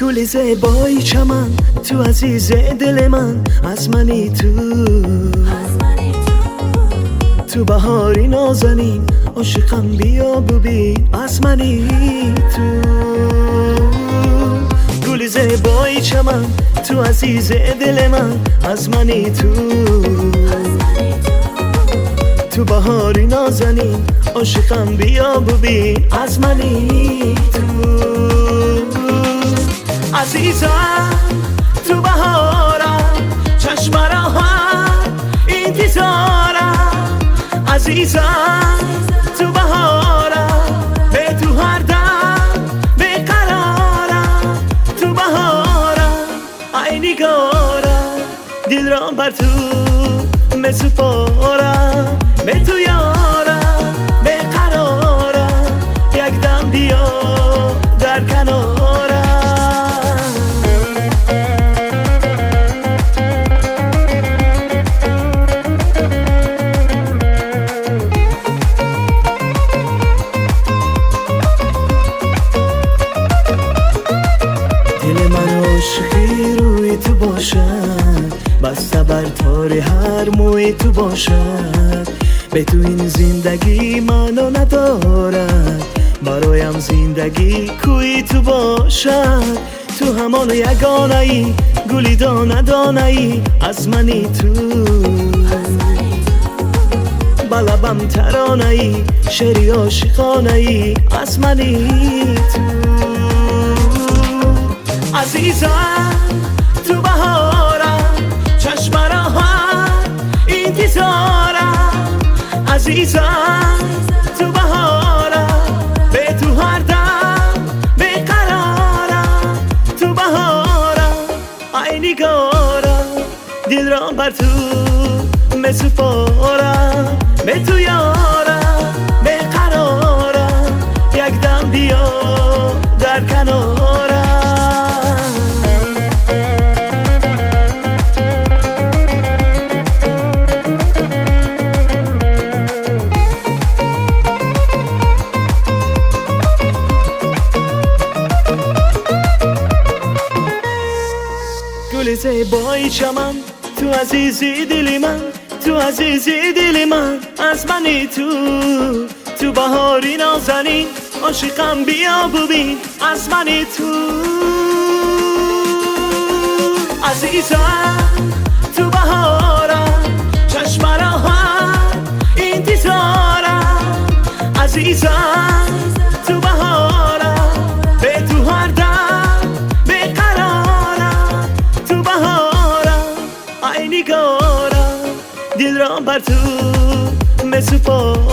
گل زیبای چمن، تو عزیز دل من، از منی تو بهاری نازنین، عاشقم بیا ببین، از منی گل زیبای چمن، تو عزیز دل من، از منی تو بهاری نازنین، عاشقم بیا ببین، از منی عزیزم تو بهارم، چشم راحت انتظارم، عزیزم تو بهارم، به تو هر دم بقرارم، تو بهارم ای نگارم، دل را بر تو مسپارم، به تو یارم بقرارم، یک دم بیا در کنارم. دل من عاشقی روی تو باشد، بسته بر تار هر موی تو باشد، به تو این زندگی منو ندارد، برایم زندگی کوی تو باشد، تو همان یگانه ای، گلی دانه دانه ای، از منی بلبم ترانه ای، شعری عاشقانه ای، از منی عزیزم تو بهارم، چشم راحت انتظارم، عزیزم تو بهارم، به تو هر دم بقرارم، تو بهارم ای نگارم، دل را بر تو مسپارم، به تو یارم بقرارم، یک دم بیا در کنارم. گل زیبای چمن، تو عزیزی دل من، تو عزیزی دل من، از منی تو بهاری نازنین، عاشقم بیا ببین، از منی عزیزم تو بهارم، چشم راحت انتظارم، عزیزم تو بهارم، به تو هر دم بقرارم، تو بهارم ای نگارم، دل را بر تو مسپارم.